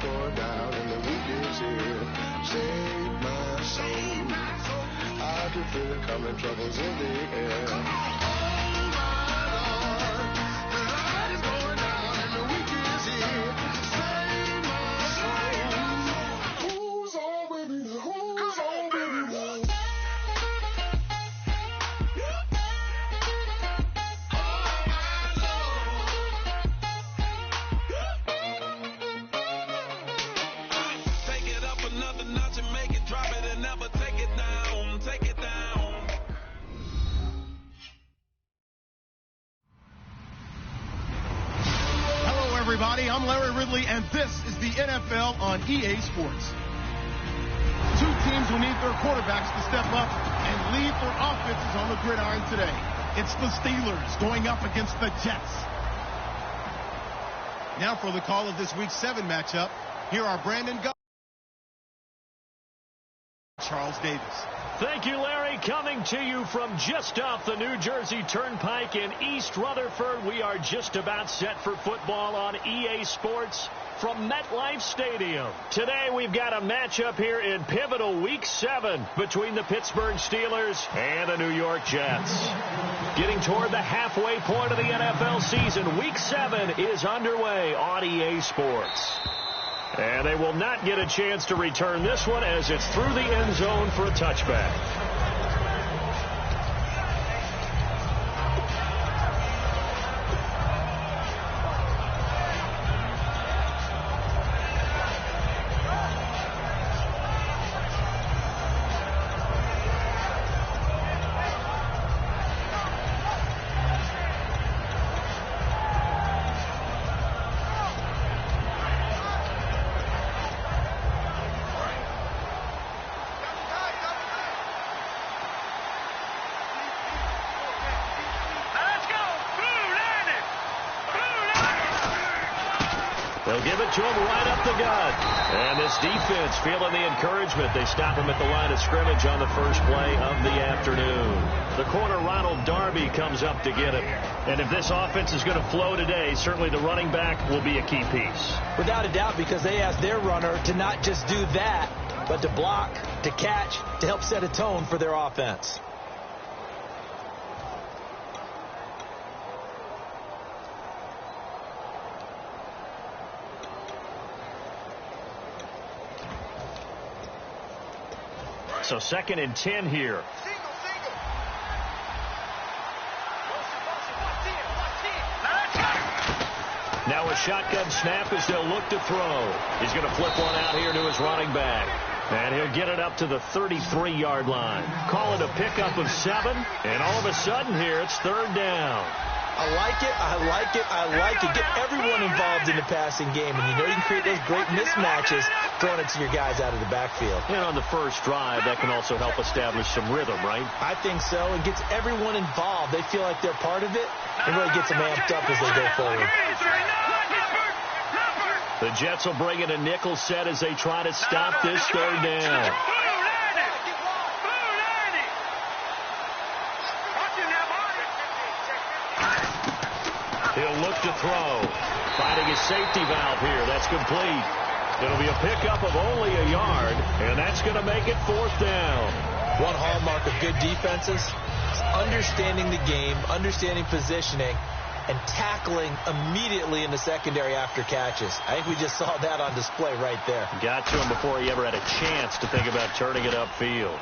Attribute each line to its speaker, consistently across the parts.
Speaker 1: going down and the week is here. Save my soul. I can feel it coming, troubles in the air. Oh my Lord, the light is going down and the week is here. Save my soul. Who's on with me? Who's on with me?
Speaker 2: I'm Larry Ridley, and this is the NFL on EA Sports. Two teams will need their quarterbacks to step up and lead their offenses on the gridiron today. It's the Steelers going up against the Jets. Now for the call of this Week 7 matchup, here are Brandon Guy, Charles Davis.
Speaker 3: Thank you, Larry. Coming to you from just off the New Jersey Turnpike in East Rutherford. We are just about set for football on EA Sports from MetLife Stadium. Today we've got a matchup here in pivotal Week 7 between the Pittsburgh Steelers and the New York Jets. Getting toward the halfway point of the NFL season, Week 7 is underway on EA Sports. And they will not get a chance to return this one as it's through the end zone for a touchback. They'll give it to him right up the gut. And this defense feeling the encouragement. They stop him at the line of scrimmage on the first play of the afternoon. The corner, Ronald Darby, comes up to get it. And if this offense is going to flow today, certainly the running back will be a key piece.
Speaker 4: Without a doubt, because they asked their runner to not just do that, but to block, to catch, to help set a tone for their offense.
Speaker 3: So 2nd and 10 here. Now a shotgun snap as they'll look to throw. He's going to flip one out here to his running back. And he'll get it up to the 33-yard line. Call it a pickup of 7. And all of a sudden here, it's 3rd down.
Speaker 4: I like it, I like it, I like it. Get everyone involved in the passing game. And you know you can create those great mismatches throwing it to your guys out of the backfield.
Speaker 3: And on the first drive, that can also help establish some rhythm, right?
Speaker 4: I think so. It gets everyone involved. They feel like they're part of it. And really gets them amped up as they go forward.
Speaker 3: The Jets will bring in a nickel set as they try to stop this 3rd down. He'll look to throw. Finding his safety valve here. That's complete. It'll be a pickup of only a yard, and that's going to make it 4th down.
Speaker 4: One hallmark of good defenses is understanding the game, understanding positioning, and tackling immediately in the secondary after catches. I think we just saw that on display right there.
Speaker 3: Got to him before he ever had a chance to think about turning it upfield.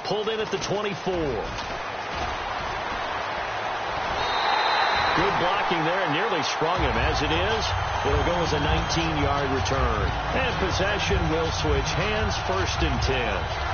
Speaker 3: Pulled in at the 24. Good blocking there and nearly sprung him. As it is, it'll go as a 19-yard return. And possession will switch hands, 1st and 10.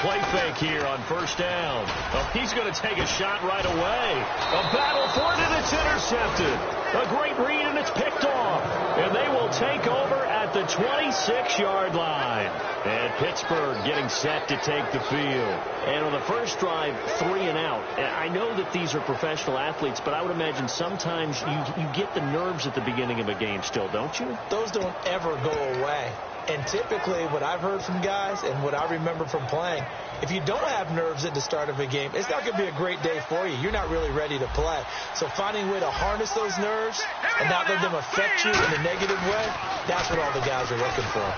Speaker 3: Play fake here on 1st down. Oh, he's going to take a shot right away. A battle for it, and it's intercepted. A great read, and it's picked off. And they will take over at the 26-yard line. And Pittsburgh getting set to take the field. And on the first drive, 3 and out. And I know that these are professional athletes, but I would imagine sometimes you get the nerves at the beginning of a game still, don't you?
Speaker 4: Those don't ever go away. And typically what I've heard from guys and what I remember from playing, if you don't have nerves at the start of a game, it's not going to be a great day for you. You're not really ready to play. So finding a way to harness those nerves and not let them affect you in a negative way, that's what all the guys are looking for.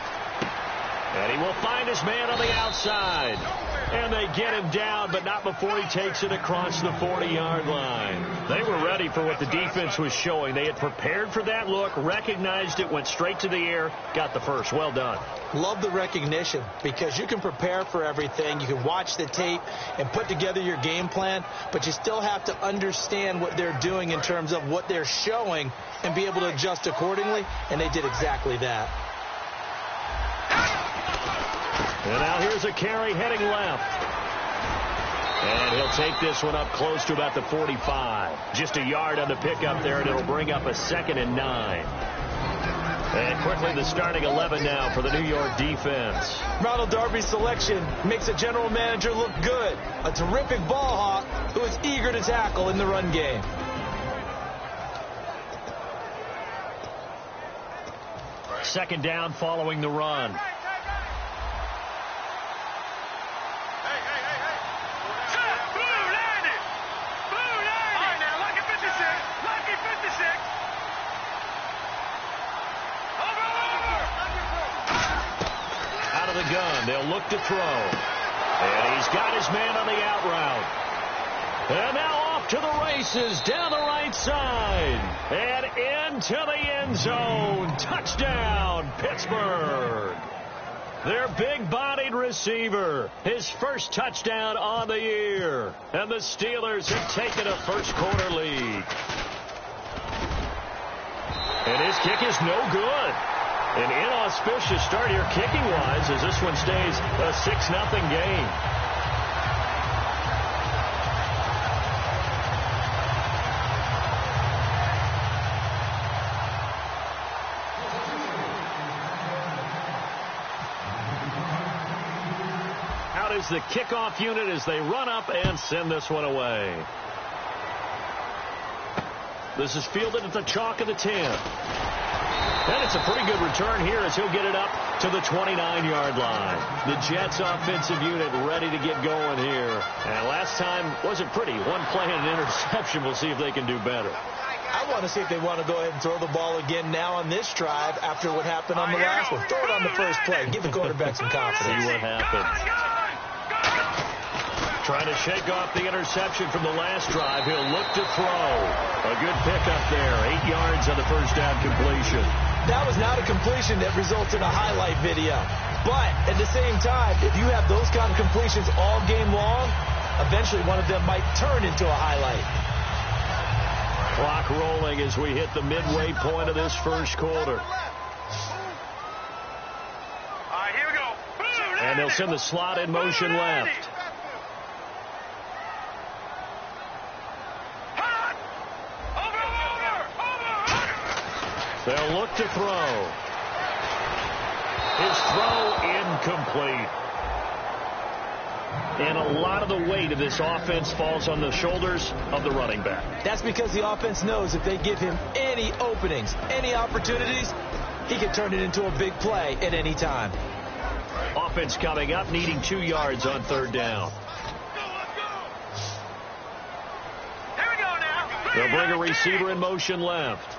Speaker 3: And he will find his man on the outside. And they get him down, but not before he takes it across the 40-yard line. They were ready for what the defense was showing. They had prepared for that look, recognized it, went straight to the air, got the first. Well done.
Speaker 4: Love the recognition because you can prepare for everything. You can watch the tape and put together your game plan, but you still have to understand what they're doing in terms of what they're showing and be able to adjust accordingly, and they did exactly that.
Speaker 3: And now here's a carry heading left. And he'll take this one up close to about the 45. Just a yard on the pickup there, and it'll bring up a 2nd and 9. And quickly the starting 11 now for the New York defense.
Speaker 4: Ronald Darby's selection makes a general manager look good. A terrific ball hawk who is eager to tackle in the run game.
Speaker 3: Second down following the run. The gun. They'll look to throw. And he's got his man on the out route. And now off to the races down the right side. And into the end zone. Touchdown, Pittsburgh. Their big-bodied receiver. His first touchdown on the year. And the Steelers have taken a first-quarter lead. And his kick is no good. An inauspicious start here kicking-wise as this one stays a 6-0 game. Out is the kickoff unit as they run up and send this one away. This is fielded at the chalk of the 10. And it's a pretty good return here as he'll get it up to the 29-yard line. The Jets offensive unit ready to get going here. And last time wasn't pretty. One play and an interception. We'll see if they can do better.
Speaker 4: I want to see if they want to go ahead and throw the ball again now on this drive after what happened on the last one. Throw it on the first play. Give the quarterback some confidence.
Speaker 3: See what happens. Trying to shake off the interception from the last drive. He'll look to throw. A good pickup there. 8 yards on the first down completion.
Speaker 4: That was not a completion that results in a highlight video. But at the same time, if you have those kind of completions all game long, eventually one of them might turn into a highlight.
Speaker 3: Clock rolling as we hit the midway point of this first quarter.
Speaker 5: All right, here we go.
Speaker 3: And they'll send the slot in motion left. They'll look to throw. His throw incomplete. And a lot of the weight of this offense falls on the shoulders of the running back.
Speaker 4: That's because the offense knows if they give him any openings, any opportunities, he can turn it into a big play at any time.
Speaker 3: Offense coming up, needing 2 yards on third down.
Speaker 5: Here we go now.
Speaker 3: They'll bring a receiver in motion left.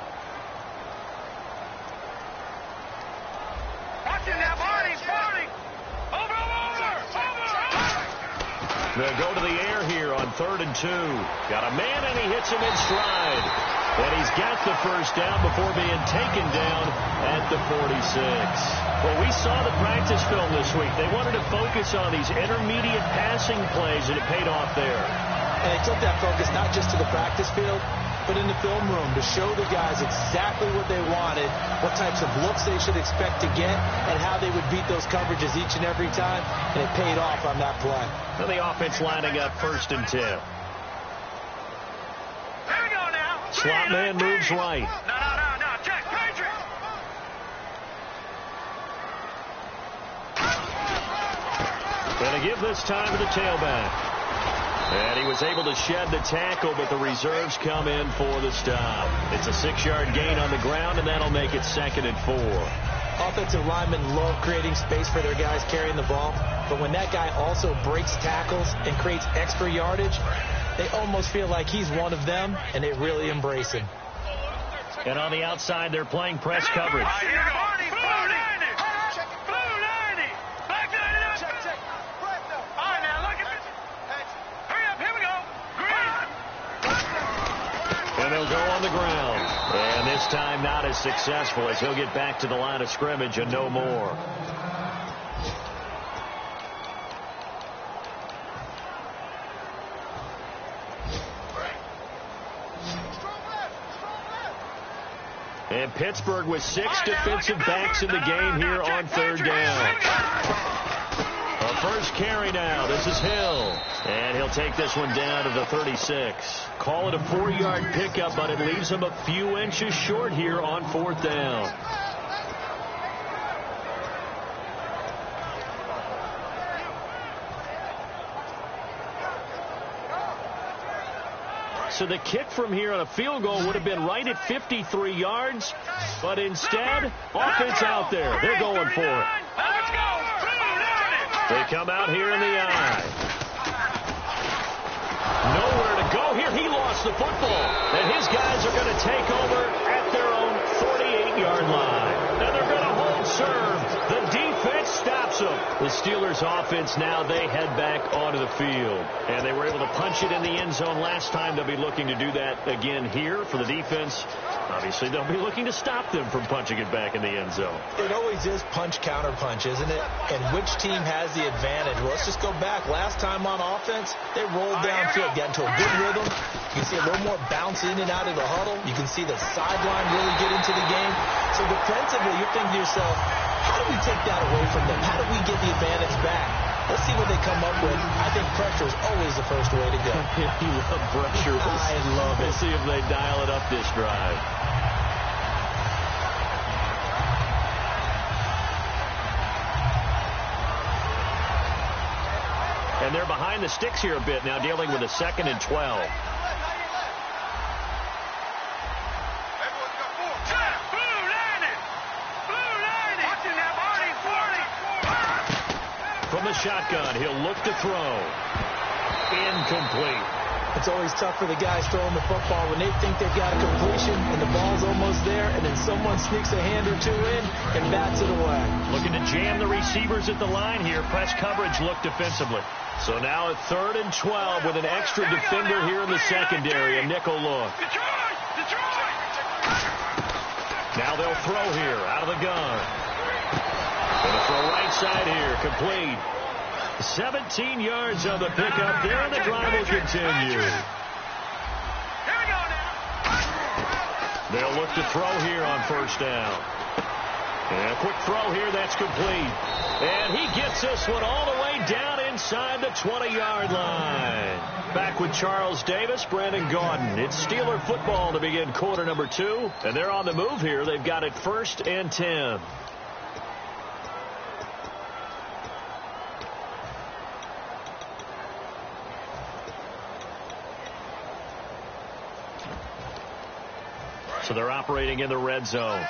Speaker 3: They'll go to the air here on 3rd and 2. Got a man, and he hits him in stride. And he's got the first down before being taken down at the 46. Well, we saw the practice film this week. They wanted to focus on these intermediate passing plays, and it paid off there.
Speaker 4: And they took that focus not just to the practice field, but in the film room to show the guys exactly what they wanted, what types of looks they should expect to get, and how they would beat those coverages each and every time, and it paid off on that play.
Speaker 3: And the offense lining up 1st and 10. Slot man moves right.
Speaker 5: No. Check. Patriot.
Speaker 3: Going to give this time to the tailback. And he was able to shed the tackle, but the reserves come in for the stop. It's a 6-yard gain on the ground, and that'll make it 2nd and 4.
Speaker 4: Offensive linemen love creating space for their guys carrying the ball, but when that guy also breaks tackles and creates extra yardage, they almost feel like he's one of them, and they really embrace him.
Speaker 3: And on the outside, they're playing press coverage.
Speaker 5: Here we go. Blue 90. Blue 90. Back 90. Check. All right, now look at this. Hurry up. Here we go. Green.
Speaker 3: And they'll go on the ground. And this time not as successful as he'll get back to the line of scrimmage and no more. And Pittsburgh with 6 defensive backs in the game here on 3rd down. A first carry now. This is Hill. And he'll take this one down to the 36. Call it a 4-yard pickup, but it leaves him a few inches short here on 4th down. So the kick from here on a field goal would have been right at 53 yards, but instead, offense out there. They're going for it.
Speaker 5: Let's go.
Speaker 3: They come out here in the eye. Nowhere to go here. He lost the football, and his guys are going to take over at their own 48-yard line. And they're going to hold serve. The defense stops them. The Steelers offense now, they head back onto the field. And they were able to punch it in the end zone last time. They'll be looking to do that again here for the defense. Obviously, they'll be looking to stop them from punching it back in the end zone.
Speaker 4: It always is punch-counter punch, isn't it? And which team has the advantage? Well, let's just go back. Last time on offense, they rolled downfield, got into a good rhythm. You can see a little more bounce in and out of the huddle. You can see the sideline really get into the game. So defensively, you're thinking to yourself, how do we take that away from them? How do we get the advantage back? Let's see what they come up with. I think pressure is always the first way to go.
Speaker 3: You love pressure.
Speaker 4: I love it.
Speaker 3: We'll see if they dial it up this drive. And they're behind the sticks here a bit now, dealing with a 2nd and 12. From the shotgun, he'll look to throw. Incomplete.
Speaker 4: It's always tough for the guys throwing the football when they think they've got a completion and the ball's almost there, and then someone sneaks a hand or two in and bats it away.
Speaker 3: Looking to jam the receivers at the line here. Press coverage look defensively. So now a 3rd and 12 with an extra defender here in the secondary. A nickel look. Now they'll throw here out of the gun. Going to throw right side here. Complete. 17 yards on the pickup there, and the drive will continue. They'll look to throw here on 1st down. And a quick throw here, that's complete. And he gets this one all the way down inside the 20-yard line. Back with Charles Davis, Brandon Gaudin. It's Steeler football to begin quarter number 2. And they're on the move here. They've got it 1st and 10. So they're operating in the red zone.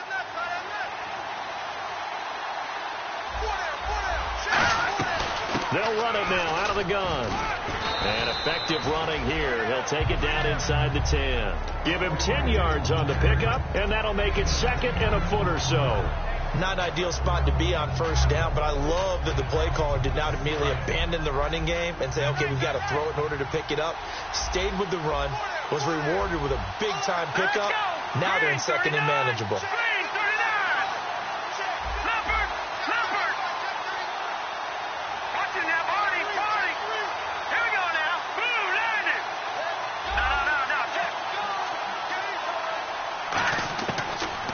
Speaker 3: They'll run it now out of the gun. And effective running here. He'll take it down inside the 10. Give him 10 yards on the pickup, and that'll make it 2nd and a foot or so.
Speaker 4: Not an ideal spot to be on 1st down, but I love that the play caller did not immediately abandon the running game and say, okay, we've got to throw it in order to pick it up. Stayed with the run, was rewarded with a big-time pickup. Now they're in 2nd and manageable.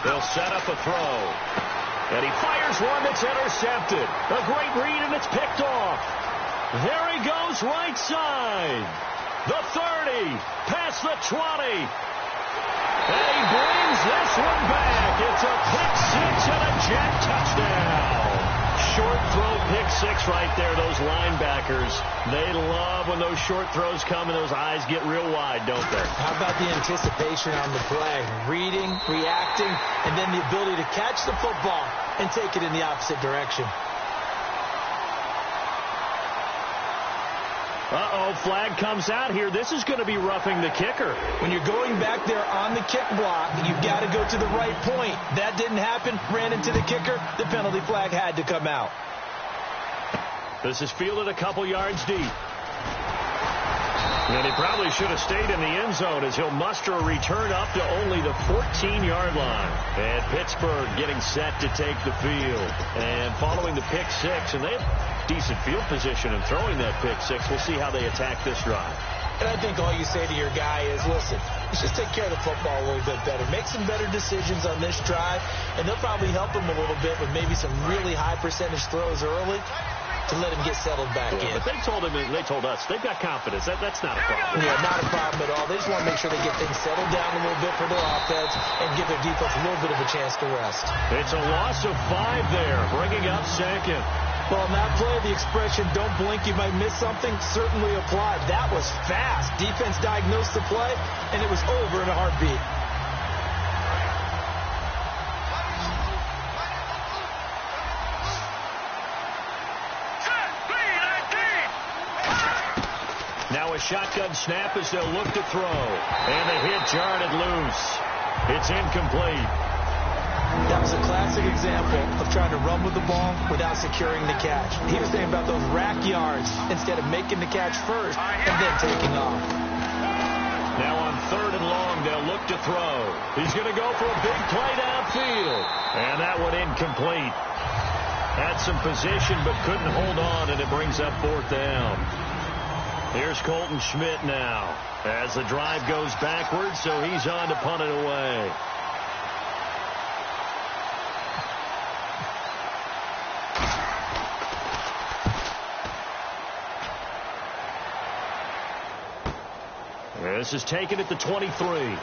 Speaker 3: They'll set up a throw. And he fires one that's intercepted. A great read, and it's picked off. There he goes right side. The 30, past the 20. And he brings this one back. It's a pick six and a Jet touchdown. Short throw pick six right there. Those linebackers, they love when those short throws come and those eyes get real wide, don't they?
Speaker 4: How about the anticipation on the play? Reading, reacting, and then the ability to catch the football and take it in the opposite direction.
Speaker 3: Uh-oh, flag comes out here. This is going to be roughing the kicker.
Speaker 4: When you're going back there on the kick block, you've got to go to the right point. That didn't happen. Ran into the kicker. The penalty flag had to come out.
Speaker 3: This is fielded a couple yards deep. And he probably should have stayed in the end zone as he'll muster a return up to only the 14-yard line. And Pittsburgh getting set to take the field. And following the pick six, and they have decent field position in throwing that pick six. We'll see how they attack this drive.
Speaker 4: And I think all you say to your guy is, listen, let's just take care of the football a little bit better. Make some better decisions on this drive, and they'll probably help him a little bit with maybe some really high percentage throws early to let him get settled back in.
Speaker 3: But they told us they've got confidence. That's not a problem.
Speaker 4: Yeah, not a problem at all. They just want to make sure they get things settled down a little bit for their offense and give their defense a little bit of a chance to rest.
Speaker 3: It's a loss of 5 there, bringing up second.
Speaker 4: Well, in that play, the expression, don't blink, you might miss something, certainly applied. That was fast. Defense diagnosed the play, and it was over in a heartbeat.
Speaker 3: Now a shotgun snap as they'll look to throw. And the hit jarred it loose. It's incomplete.
Speaker 4: That was a classic example of trying to run with the ball without securing the catch. He was thinking about those rack yards instead of making the catch first and then taking off.
Speaker 3: Now on 3rd and long, they'll look to throw. He's going to go for a big play downfield. And that one incomplete. Had some position but couldn't hold on, and it brings up 4th down. Here's Colton Schmidt now as the drive goes backwards, so he's on to punt it away. This is taken at the 23. Great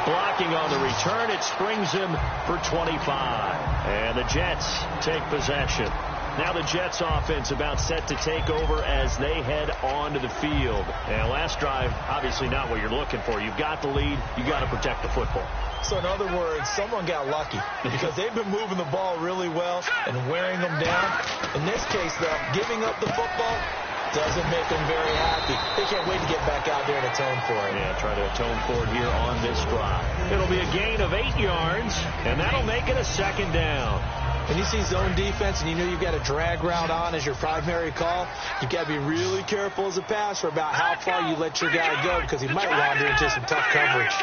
Speaker 3: blocking on the return. It springs him for 25. And the Jets take possession. Now the Jets offense about set to take over as they head onto the field. And last drive, obviously not what you're looking for. You've got the lead. You've got to protect the football.
Speaker 4: So in other words, someone got lucky because they've been moving the ball really well and wearing them down. In this case, though, giving up the football doesn't make them very happy. They can't wait to get back out there and atone for it.
Speaker 3: Yeah, try to atone for it here on this drive. It'll be a gain of 8 yards, and that'll make it a 2nd down.
Speaker 4: When you see zone defense and you know you've got a drag route on as your primary call, you've got to be really careful as a passer about how far you let your guy go because he might wander into some tough coverage.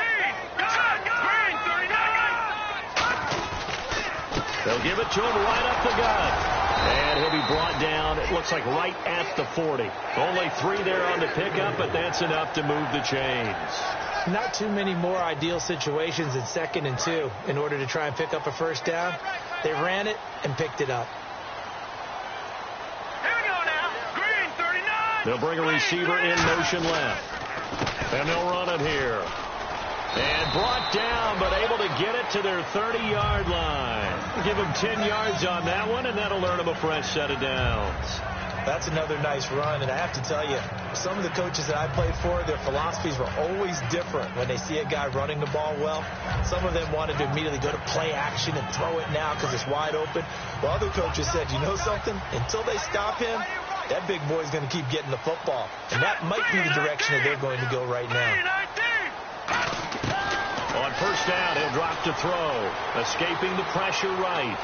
Speaker 3: They'll give it to him right up the gut. And he'll be brought down, it looks like right at the 40. Only 3 there on the pickup, but that's enough to move the chains.
Speaker 4: Not too many more ideal situations in 2nd and 2 in order to try and pick up a 1st down. They ran it and picked it up.
Speaker 5: Here we go now. Green, 39.
Speaker 3: They'll bring a receiver in motion left. And they'll run it here. And brought down, but able to get it to their 30-yard line. Give them 10 yards on that one, and that'll earn them a fresh set of downs.
Speaker 4: That's another nice run, and I have to tell you, some of the coaches that I played for, their philosophies were always different when they see a guy running the ball well. Some of them wanted to immediately go to play action and throw it now because it's wide open. While other coaches said, you know something? Until they stop him, that big boy's going to keep getting the football. And that might be the direction that they're going to go right now.
Speaker 3: On 1st down, he'll drop to throw, escaping the pressure right.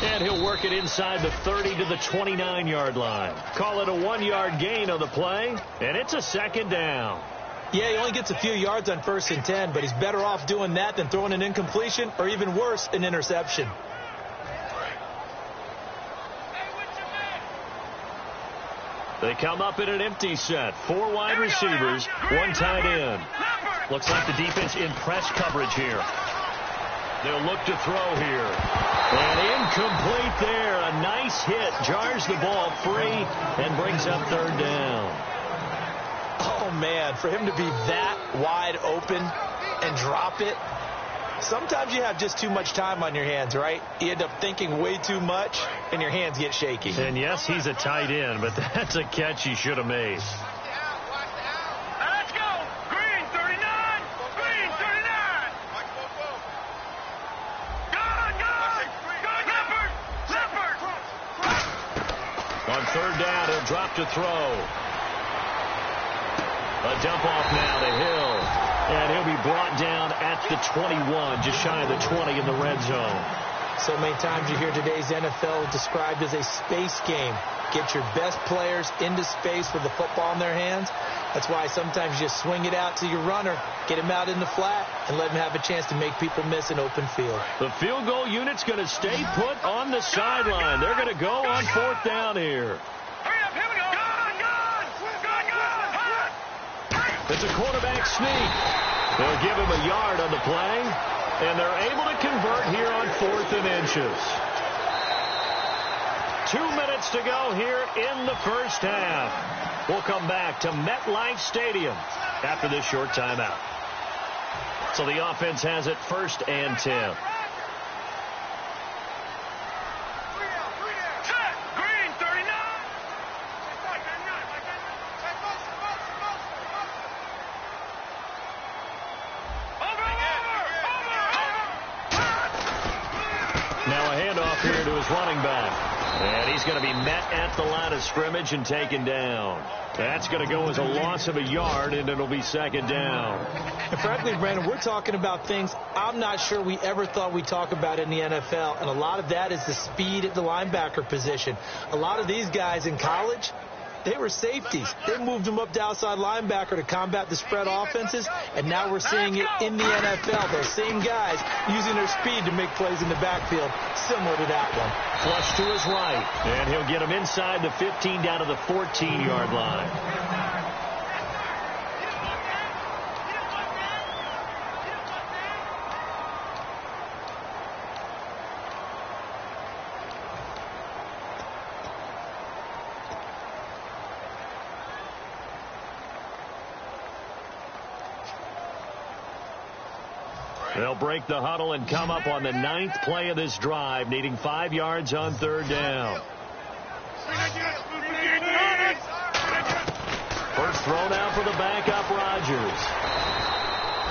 Speaker 3: And he'll work it inside the 30 to the 29-yard line. Call it a 1-yard gain on the play, and it's a 2nd down.
Speaker 4: Yeah, he only gets a few yards on 1st and 10, but he's better off doing that than throwing an incompletion or even worse, an interception.
Speaker 3: They come up in an empty set. 4 wide receivers, 1 tight end. Looks like the defense in press coverage here. They'll look to throw here. And incomplete there. A nice hit. Jars the ball free and brings up 3rd down.
Speaker 4: man, for him to be that wide open and drop it, sometimes you have just too much time on your hands, right? You end up thinking way too much, and your hands get shaky.
Speaker 3: And yes, he's a tight end, but that's a catch he should have made.
Speaker 5: Let's go. Green 39. Green 39. Good. Leopard.
Speaker 3: On third down, he'll drop to throw. A dump off now to Hill. And he'll be brought down at the 21, just shy of the 20 in the red zone.
Speaker 4: So many times you hear today's NFL described as a space game. Get your best players into space with the football in their hands. That's why sometimes you just swing it out to your runner, get him out in the flat, and let him have a chance to make people miss an open field.
Speaker 3: The field goal unit's going to stay put on the sideline. They're going to go on fourth down here.
Speaker 5: Hurry up, here we go.
Speaker 3: It's a quarterback sneak. They'll give him a yard on the play, and they're able to convert here on 4th and inches. 2 minutes to go here in the first half. We'll come back to MetLife Stadium after this short timeout. So the offense has it 1st and 10. Here to his running back. And he's going to be met at the line of scrimmage and taken down. That's going to go as a loss of a yard, and it'll be 2nd down.
Speaker 4: And frankly, Brandon, we're talking about things I'm not sure we ever thought we'd talk about in the NFL. And a lot of that is the speed at the linebacker position. A lot of these guys in college, they were safeties. They moved them up to outside linebacker to combat the spread offenses, and now we're seeing it in the NFL. Those same guys using their speed to make plays in the backfield, similar to that one.
Speaker 3: Flush to his right, and he'll get him inside the 15 down to the 14-yard line. They'll break the huddle and come up on the 9th play of this drive, needing 5 yards on 3rd down. First throw now for the backup, Rodgers.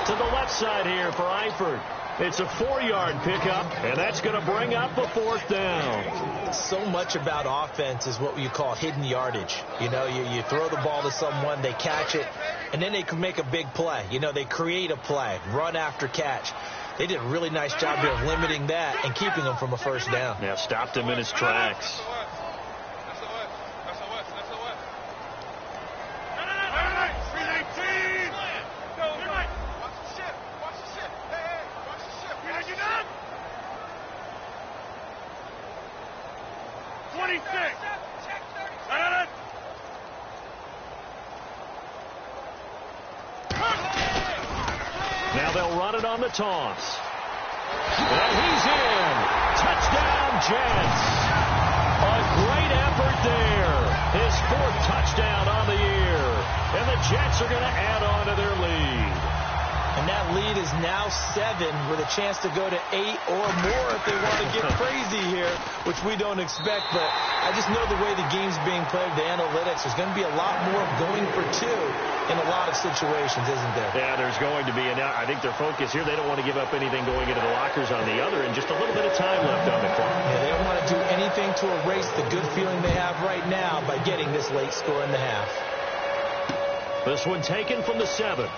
Speaker 3: To the left side here for Eifert. It's a 4-yard pickup, and that's going to bring up a 4th down.
Speaker 4: So much about offense is what you call hidden yardage. You know, you throw the ball to someone, they catch it, and then they can make a big play. You know, they create a play, run after catch. They did a really nice job here of limiting that and keeping him from a 1st down.
Speaker 3: Yeah, stopped him in his tracks. Now they'll run it on the toss. And he's in. Touchdown, Jets. A great effort there. His 4th touchdown on the year. And the Jets are going to add on to their lead.
Speaker 4: And that lead is now 7 with a chance to go to 8 or more if they want to get crazy here, which we don't expect. But I just know the way the game's being played, the analytics, there's going to be a lot more going for 2 in a lot of situations, isn't there?
Speaker 3: Yeah, there's going to be. And I think their focus here, they don't want to give up anything going into the lockers on the other, and just a little bit of time left on the clock.
Speaker 4: Yeah, they don't want to do anything to erase the good feeling they have right now by getting this late score in the half.
Speaker 3: This one taken from the 7.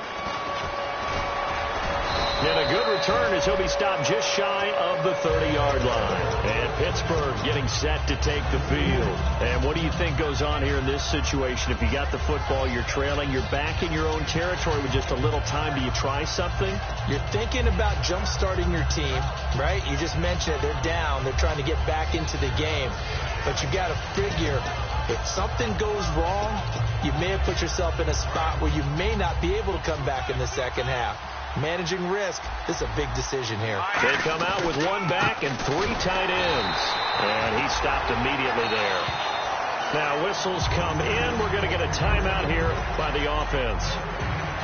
Speaker 3: And a good return as he'll be stopped just shy of the 30-yard line. And Pittsburgh getting set to take the field. And what do you think goes on here in this situation? If you got the football, you're trailing, you're back in your own territory with just a little time. Do you try something?
Speaker 4: You're thinking about jump-starting your team, right? You just mentioned it. They're down. They're trying to get back into the game. But you got to figure if something goes wrong, you may have put yourself in a spot where you may not be able to come back in the second half. Managing risk, this is a big decision here.
Speaker 3: They come out with 1 back and 3 tight ends. And he stopped immediately there. Now whistles come in. We're going to get a timeout here by the offense.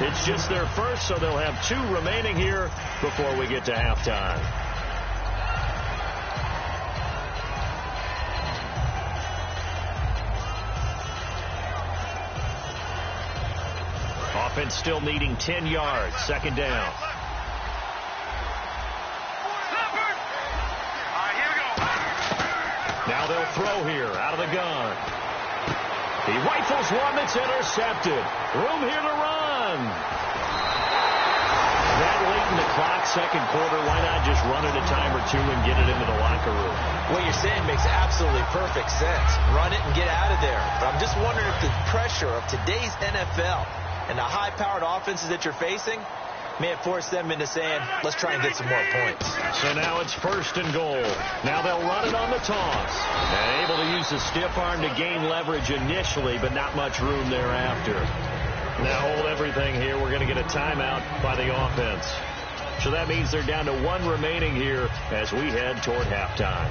Speaker 3: It's just their first, so they'll have 2 remaining here before we get to halftime. Offense still needing 10 yards. Second down. Now they'll throw here out of the gun. He rifles one that's intercepted. Room here to run. That late in the clock, second quarter, why not just run it a time or 2 and get it into the locker room?
Speaker 4: What you're saying makes absolutely perfect sense. Run it and get out of there. But I'm just wondering if the pressure of today's NFL and the high-powered offenses that you're facing may have forced them into saying, let's try and get some more points.
Speaker 3: So now it's first and goal. Now they'll run it on the toss. And able to use the stiff arm to gain leverage initially, but not much room thereafter. Now hold everything here. We're going to get a timeout by the offense. So that means they're down to 1 remaining here as we head toward halftime.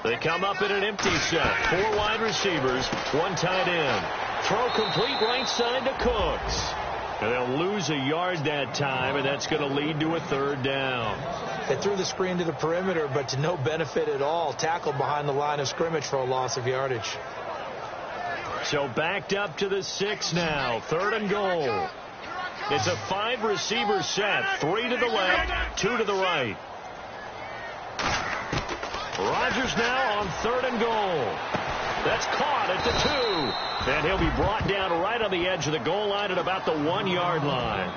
Speaker 3: They come up in an empty set. 4 wide receivers, 1 tight end. Throw complete right side to Cooks. And they'll lose a yard that time, and that's going to lead to a 3rd down.
Speaker 4: They threw the screen to the perimeter, but to no benefit at all. Tackled behind the line of scrimmage for a loss of yardage.
Speaker 3: So backed up to the 6 now. 3rd and goal. It's a 5-receiver set. 3 to the left, 2 to the right. Rodgers now on 3rd and goal. That's caught at the 2. And he'll be brought down right on the edge of the goal line at about the 1-yard line.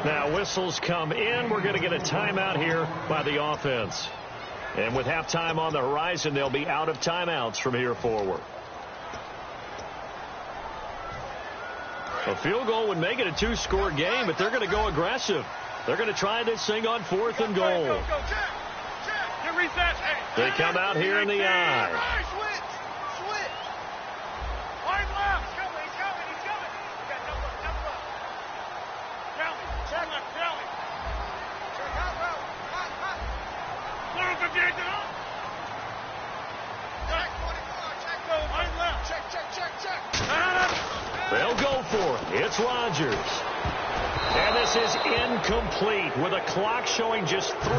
Speaker 3: Now whistles come in. We're going to get a timeout here by the offense. And with halftime on the horizon, they'll be out of timeouts from here forward. A field goal would make it a 2-score game, but they're going to go aggressive. They're going to try this thing on 4th and goal. They come out here in the eye. They'll go for it. It's Rodgers. And this is incomplete with a clock showing just 3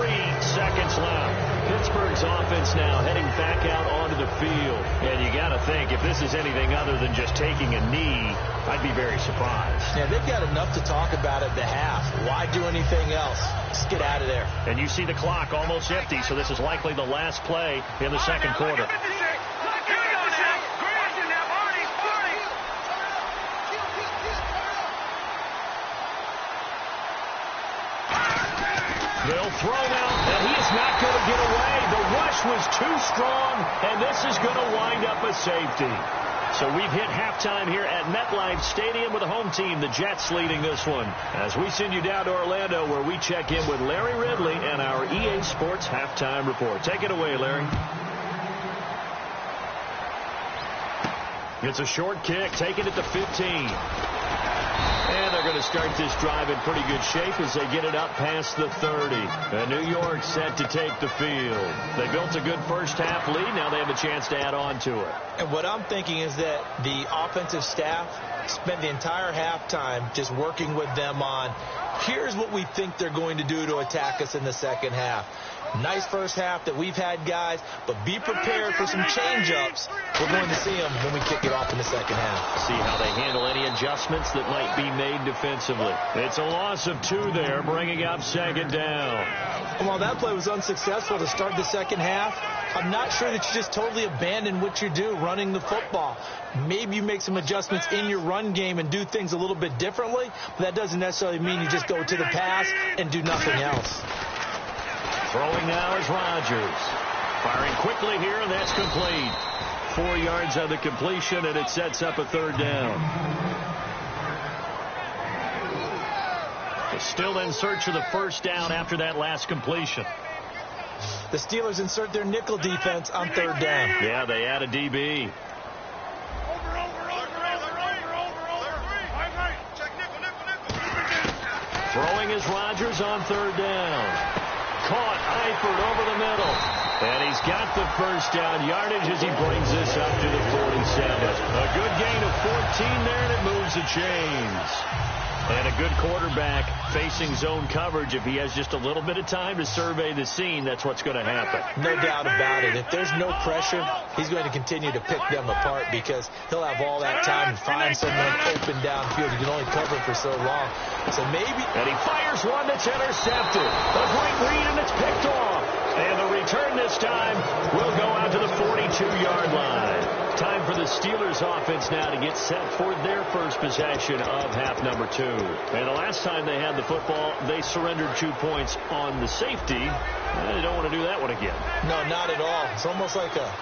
Speaker 3: seconds left. Pittsburgh's offense now heading back out onto the field. And you got to think, if this is anything other than just taking a knee, I'd be very surprised.
Speaker 4: Yeah, they've got enough to talk about at the half. Why do anything else? Just get out of there.
Speaker 3: And you see the clock almost empty, so this is likely the last play in the second quarter. They'll throw now, and he is not going to get away. The rush was too strong, and this is going to wind up a safety. So we've hit halftime here at MetLife Stadium with the home team, the Jets, leading this one. As we send you down to Orlando, where we check in with Larry Ridley and our EA Sports halftime report. Take it away, Larry. It's a short kick, taken at the 15. And they're going to start this drive in pretty good shape as they get it up past the 30. And New York set to take the field. They built a good first half lead. Now they have a chance to add on to it.
Speaker 4: And what I'm thinking is that the offensive staff spent the entire halftime just working with them on, here's what we think they're going to do to attack us in the second half. Nice first half that we've had, guys, but be prepared for some change-ups. We're going to see them when we kick it off in the second half.
Speaker 3: See how they handle any adjustments that might be made defensively. It's a loss of 2 there, bringing up second down.
Speaker 4: And while that play was unsuccessful to start the second half, I'm not sure that you just totally abandon what you do running the football. Maybe you make some adjustments in your run game and do things a little bit differently, but that doesn't necessarily mean you just go to the pass and do nothing else.
Speaker 3: Throwing now is Rodgers. Firing quickly here, and that's complete. 4 yards on the completion, and it sets up a 3rd down. Still in search of the 1st down after that last completion.
Speaker 4: The Steelers insert their nickel defense on 3rd down.
Speaker 3: Yeah, they add a DB. Throwing is Rodgers on 3rd down. Caught Eifert over the middle. And he's got the 1st down yardage as he brings this up to the 47. A good gain of 14 there, and it moves the chains. And a good quarterback facing zone coverage. If he has just a little bit of time to survey the scene, that's what's going to happen.
Speaker 4: No doubt about it. If there's no pressure, he's going to continue to pick them apart because he'll have all that time to find someone open downfield. You can only cover for so long. So maybe...
Speaker 3: And he fires one that's intercepted. A great read, and it's picked off. And the return this time will go out to the 42-yard line. Time for the Steelers offense now to get set for their first possession of half number 2. And the last time they had the football, they surrendered 2 points on the safety. They don't want to do that one again.
Speaker 4: No, not at all. It's almost like a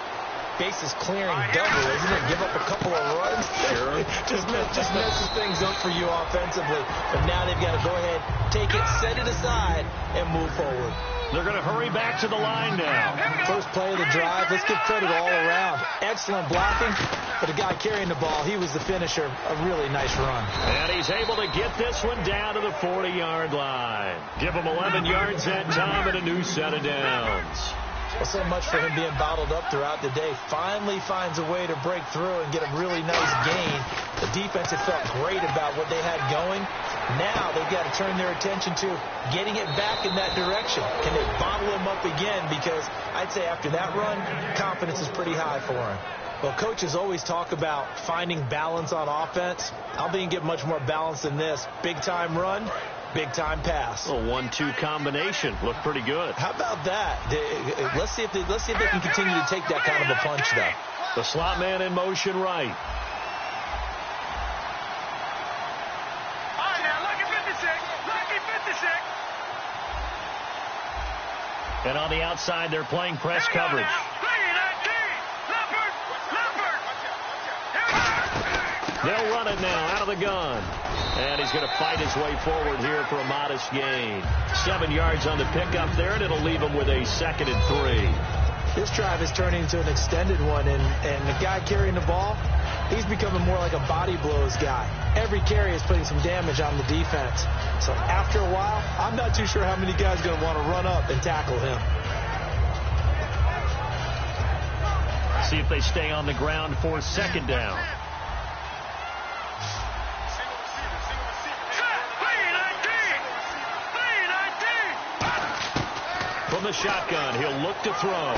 Speaker 4: bases clearing double, isn't it? Give up a couple of runs.
Speaker 3: Sure.
Speaker 4: just messes things up for you offensively. But now they've got to go ahead, take it, set it aside, and move forward.
Speaker 3: They're going to hurry back to the line now.
Speaker 4: First play of the drive. Let's give credit all around. Excellent blocking. But the guy carrying the ball, he was the finisher. A really nice run.
Speaker 3: And he's able to get this one down to the 40-yard line. Give him 11 yards that time and a new set of downs.
Speaker 4: Well, so much for him being bottled up throughout the day. Finally finds a way to break through and get a really nice gain. The defense had felt great about what they had going. Now they've got to turn their attention to getting it back in that direction. Can they bottle him up again? Because I'd say after that run, confidence is pretty high for him. Well, coaches always talk about finding balance on offense. I don't think you can get much more balance than this. Big-time run, big-time pass.
Speaker 3: A 1-2 combination. Looked pretty good.
Speaker 4: How about that? Let's see if they can continue to take that kind of a punch, though.
Speaker 3: The slot man in motion right. And on the outside, they're playing press coverage. They'll run it now out of the gun. And he's going to fight his way forward here for a modest gain. 7 yards on the pickup there, and it'll leave him with a 2nd and 3.
Speaker 4: This drive is turning into an extended one, and the guy carrying the ball, he's becoming more like a body blows guy. Every carry is putting some damage on the defense. So after a while, I'm not too sure how many guys are going to want to run up and tackle him.
Speaker 3: See if they stay on the ground for 2nd down. From the shotgun, he'll look to throw.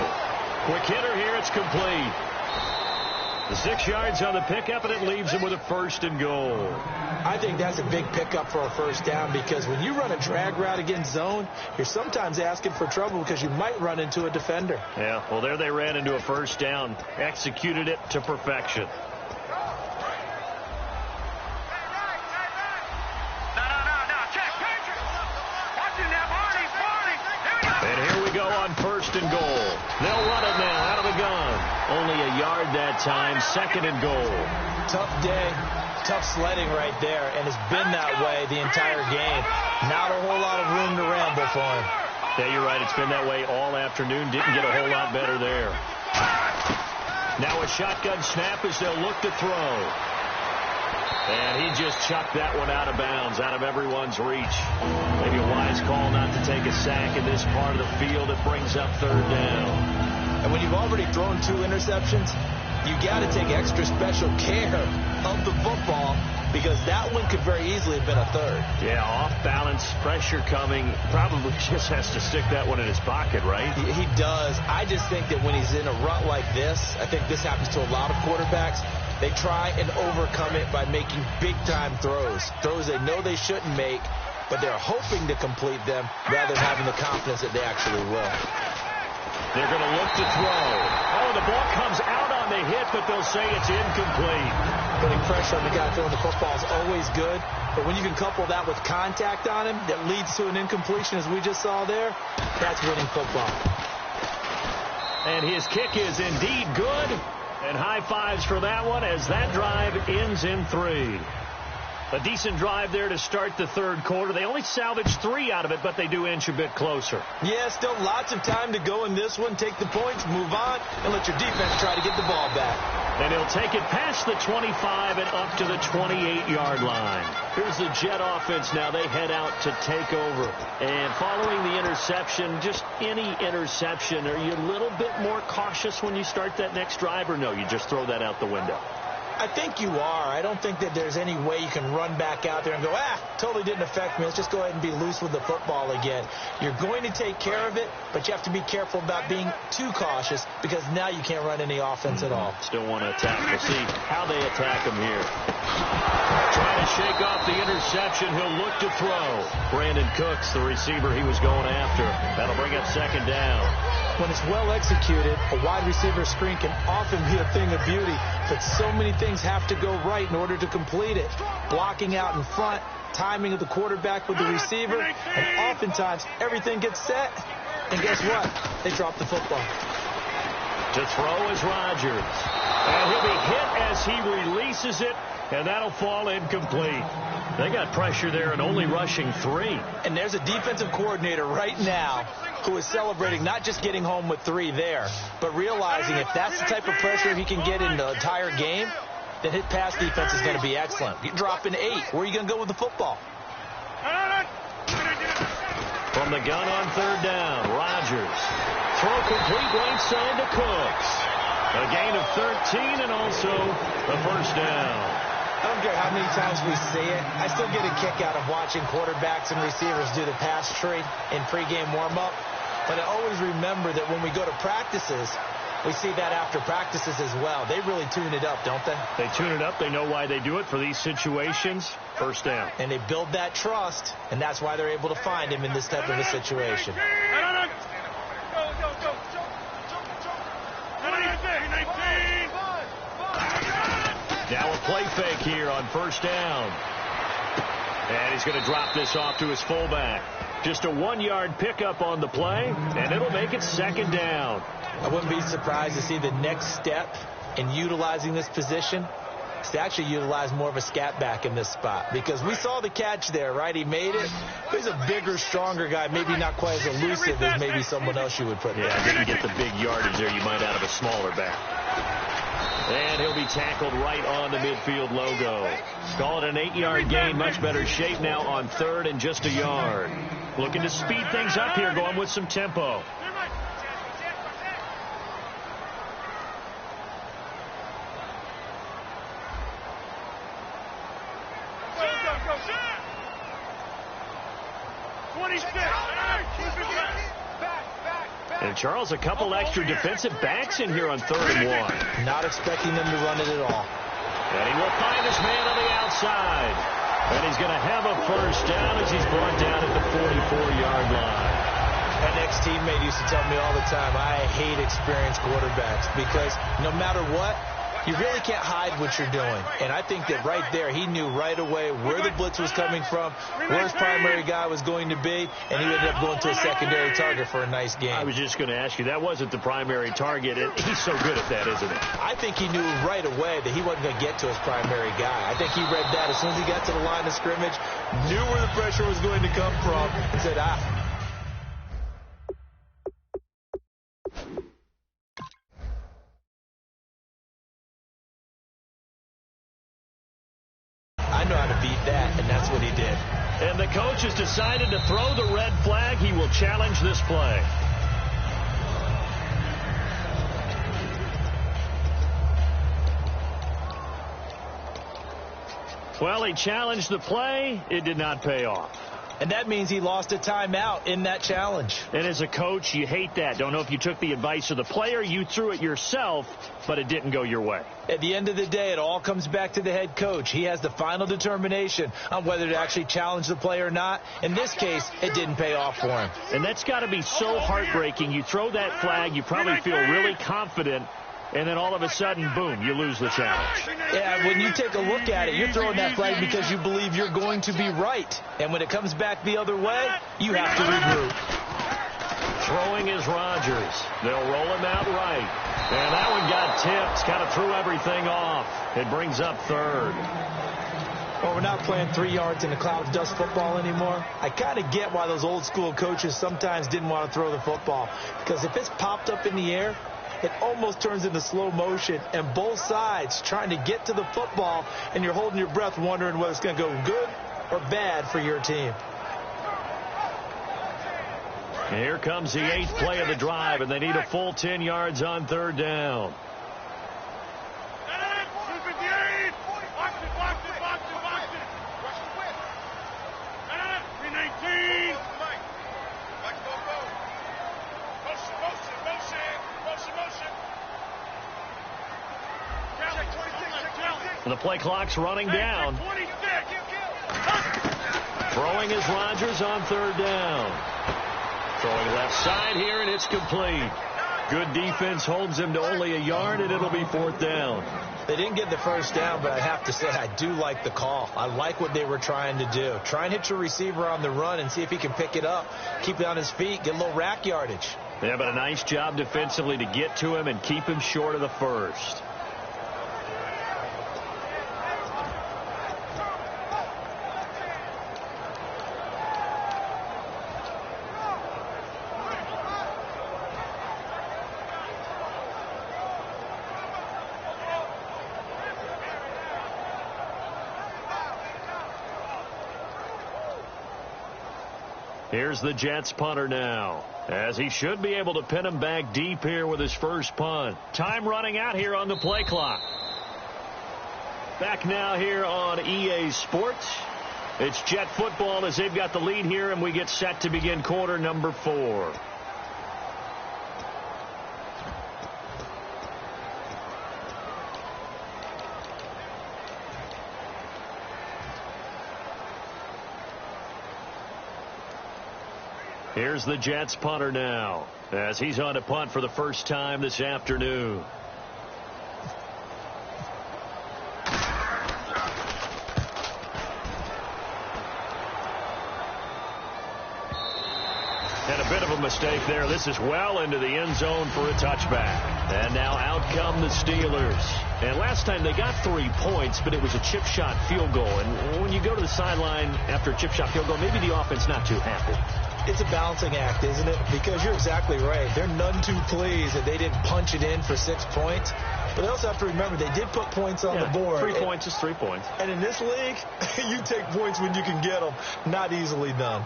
Speaker 3: Quick hitter here, it's complete. 6 yards on the pickup, and it leaves him with a 1st and goal.
Speaker 4: I think that's a big pickup for a 1st down because when you run a drag route against zone, you're sometimes asking for trouble because you might run into a defender.
Speaker 3: Yeah, well, there they ran into a 1st down. Executed it to perfection. And here we go on 1st and goal. They'll run it now out of the gun. Only a yard that time, 2nd and goal.
Speaker 4: Tough day, tough sledding right there, and it's been that way the entire game. Not a whole lot of room to ramble for him.
Speaker 3: Yeah, you're right. It's been that way all afternoon. Didn't get a whole lot better there. Now a shotgun snap as they'll look to throw. And he just chucked that one out of bounds, out of everyone's reach. Maybe a wise call not to take a sack in this part of the field. It brings up 3rd down.
Speaker 4: And when you've already thrown 2 interceptions, you got to take extra special care of the football because that one could very easily have been a 3rd.
Speaker 3: Yeah, off balance, pressure coming. Probably just has to stick that one in his pocket, right?
Speaker 4: He does. I just think that when he's in a rut like this, I think this happens to a lot of quarterbacks. They try and overcome it by making big-time throws. Throws they know they shouldn't make, but they're hoping to complete them rather than having the confidence that they actually will.
Speaker 3: They're going to look to throw. Oh, the ball comes out on the hit, but they'll say it's incomplete.
Speaker 4: Putting pressure on the guy throwing the football is always good, but when you can couple that with contact on him that leads to an incompletion, as we just saw there, that's winning football.
Speaker 3: And his kick is indeed good. And high fives for that one as that drive ends in 3. A decent drive there to start the third quarter. They only salvaged 3 out of it, but they do inch a bit closer.
Speaker 4: Yeah, still lots of time to go in this one. Take the points, move on, and let your defense try to get the ball back.
Speaker 3: And he'll take it past the 25 and up to the 28-yard line. Here's the Jet offense now. They head out to take over. And following the interception, just any interception, are you a little bit more cautious when you start that next drive, or no, you just throw that out the window?
Speaker 4: I think you are. I don't think that there's any way you can run back out there and go, totally didn't affect me. Let's just go ahead and be loose with the football again. You're going to take care of it, but you have to be careful about being too cautious because now you can't run any offense at all.
Speaker 3: Still want to attack. We'll see how they attack him here. Trying to shake off the interception. He'll look to throw. Brandon Cooks, the receiver he was going after. That'll bring up second down.
Speaker 4: When it's well executed, a wide receiver screen can often be a thing of beauty, but so many things have to go right in order to complete it. Blocking out in front, timing of the quarterback with the receiver, and oftentimes everything gets set, and guess what? They drop the football.
Speaker 3: To throw is Rodgers. And he'll be hit as he releases it, and that'll fall incomplete. They got pressure there and only rushing 3.
Speaker 4: And there's a defensive coordinator right now who is celebrating not just getting home with 3 there, but realizing if that's the type of pressure he can get in the entire game, then his pass defense is going to be excellent. You're dropping 8. Where are you going to go with the football?
Speaker 3: From the gun on third down, Rodgers. Throw complete right side to Cooks. A gain of 13 and also a first down.
Speaker 4: I don't care how many times we see it. I still get a kick out of watching quarterbacks and receivers do the pass tree in pregame warm-up. But I always remember that when we go to practices, we see that after practices as well. They really tune it up, don't they?
Speaker 3: They tune it up. They know why they do it for these situations. First down.
Speaker 4: And they build that trust, and that's why they're able to find him in this type of a situation.
Speaker 3: Now a play fake here on first down. And he's going to drop this off to his fullback. Just a 1-yard pickup on the play, and it'll make it second down.
Speaker 4: I wouldn't be surprised to see the next step in utilizing this position is to actually utilize more of a scat back in this spot. Because we saw the catch there, right? He made it. He's a bigger, stronger guy, maybe not quite as elusive as maybe someone else you would put there.
Speaker 3: Yeah, didn't get the big yardage there you might out of a smaller back. And he'll be tackled right on the midfield logo. Call it an 8-yard gain. Much better shape now on third and just a yard. Looking to speed things up here, going with some tempo. And Charles, a couple extra defensive backs in here on third and 1.
Speaker 4: Not expecting them to run it at all.
Speaker 3: And he will find his man on the outside. And he's going to have a first down as he's brought down at the 44-yard line.
Speaker 4: An ex-teammate used to tell me all the time, I hate experienced quarterbacks because no matter what, you really can't hide what you're doing. And I think that right there, he knew right away where the blitz was coming from, where his primary guy was going to be, and he ended up going to a secondary target for a nice game.
Speaker 3: I was just going to ask you, that wasn't the primary target. He's so good at that, isn't he?
Speaker 4: I think he knew right away that he wasn't going to get to his primary guy. I think he read that as soon as he got to the line of scrimmage, knew where the pressure was going to come from, and said, I know how to beat that, and that's what he did.
Speaker 3: And the coach has decided to throw the red flag. He will challenge this play. Well, he challenged the play. It did not pay off.
Speaker 4: And that means he lost a timeout in that challenge.
Speaker 3: And as a coach, you hate that. Don't know if you took the advice of the player. You threw it yourself, but it didn't go your way.
Speaker 4: At the end of the day, it all comes back to the head coach. He has the final determination on whether to actually challenge the play or not. In this case, it didn't pay off for him.
Speaker 3: And that's got to be so heartbreaking. You throw that flag, you probably feel really confident, and then all of a sudden, boom, you lose the challenge.
Speaker 4: Yeah, when you take a look at it, you're throwing that flag because you believe you're going to be right. And when it comes back the other way, you have to regroup.
Speaker 3: Throwing is Rodgers. They'll roll him out right. And that one got tipped. Kind of threw everything off. It brings up third.
Speaker 4: Well, we're not playing 3 yards in a cloud of dust football anymore. I kind of get why those old school coaches sometimes didn't want to throw the football. Because if it's popped up in the air, it almost turns into slow motion. And both sides trying to get to the football, and you're holding your breath wondering whether it's going to go good or bad for your team.
Speaker 3: Here comes the 8th play of the drive, and they need a full 10 yards on third down. The play clock's running down. Throwing is Rodgers on third down. Throwing left side here, and it's complete. Good defense holds him to only a yard, and it'll be 4th down.
Speaker 4: They didn't get the first down, but I have to say I do like the call. I like what they were trying to do. Try and hit your receiver on the run and see if he can pick it up, keep it on his feet, get a little rack yardage.
Speaker 3: Yeah, but a nice job defensively to get to him and keep him short of the first. Here's the Jets punter now, as he should be able to pin him back deep here with his first punt. Time running out here on the play clock. Back now here on EA Sports. It's Jet football as they've got the lead here, and we get set to begin quarter number 4. Here's the Jets punter now, as he's on to punt for the first time this afternoon. And a bit of a mistake there. This is well into the end zone for a touchback. And now out come the Steelers. And last time they got 3 points, but it was a chip shot field goal. And when you go to the sideline after a chip shot field goal, maybe the offense not too happy.
Speaker 4: It's a balancing act, isn't it? Because you're exactly right. They're none too pleased that they didn't punch it in for 6 points. But they also have to remember they did put points on the board.
Speaker 3: 3 points is 3 points.
Speaker 4: And in this league, you take points when you can get them. Not easily done.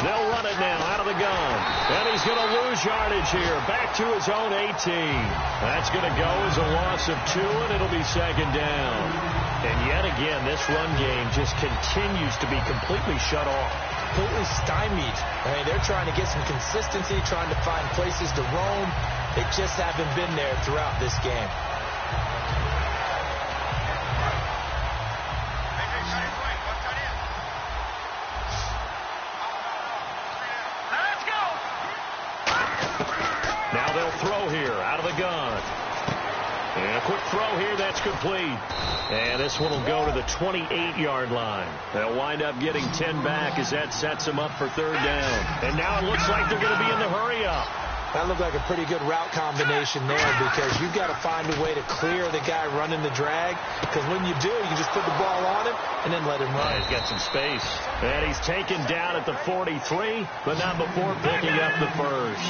Speaker 3: They'll run it now out of the gun. And he's going to lose yardage here. Back to his own 18. That's going to go as a loss of 2, and it'll be 2nd down. And yet again, this run game just continues to be completely shut off.
Speaker 4: Completely stymied. I mean, they're trying to get some consistency, trying to find places to roam. They just haven't been there throughout this game.
Speaker 3: Now they'll throw here out of the gun. And a quick throw here, that's complete. And this one will go to the 28-yard line. They'll wind up getting 10 back as that sets them up for 3rd down. And now it looks like they're going to be in the hurry-up.
Speaker 4: That looked like a pretty good route combination there because you've got to find a way to clear the guy running the drag. Because when you do, you can just put the ball on him and then let him run.
Speaker 3: He's got some space. And he's taken down at the 43, but not before picking up the first.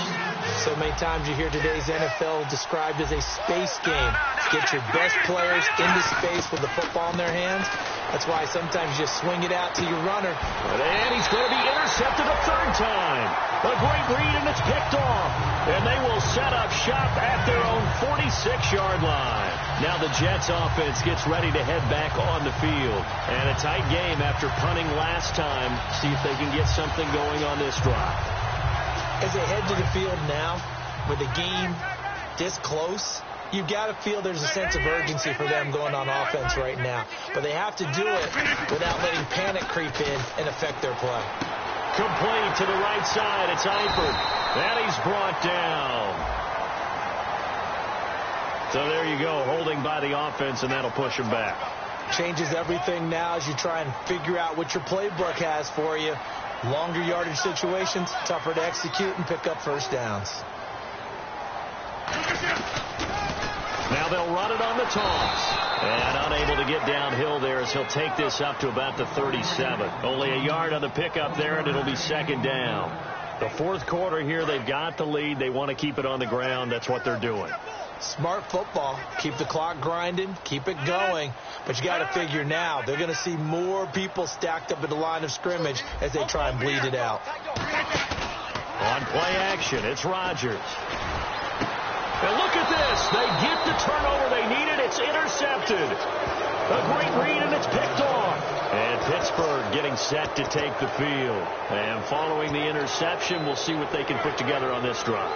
Speaker 4: So many times you hear today's NFL described as a space game. Get your best players into space with the football in their hands. That's why sometimes you just swing it out to your runner.
Speaker 3: And he's going to be intercepted a 3rd time. A great read, and it's picked off. And they will set up shop at their own 46-yard line. Now the Jets offense gets ready to head back on the field. And a tight game after punting last time. See if they can get something going on this drive.
Speaker 4: As they head to the field now, with the game this close, You've got to feel there's a sense of urgency for them going on offense right now. But they have to do it without letting panic creep in and affect their play.
Speaker 3: Complete to the right side. It's Eifert. And he's brought down. So there you go, holding by the offense, and that'll push him back.
Speaker 4: Changes everything now as you try and figure out what your playbook has for you. Longer yardage situations, tougher to execute and pick up first downs.
Speaker 3: Now they'll run it on the toss. And unable to get downhill there as he'll take this up to about the 37. Only a yard on the pickup there, and it'll be second down. The fourth quarter here, they've got the lead. They want to keep it on the ground. That's what they're doing.
Speaker 4: Smart football. Keep the clock grinding. Keep it going. But you got to figure now they're going to see more people stacked up at the line of scrimmage as they try and bleed it out.
Speaker 3: On play action, it's Rodgers. And look at this. They get the turnover they needed. It's intercepted. A great read, and it's picked off. And Pittsburgh getting set to take the field. And following the interception, we'll see what they can put together on this drive.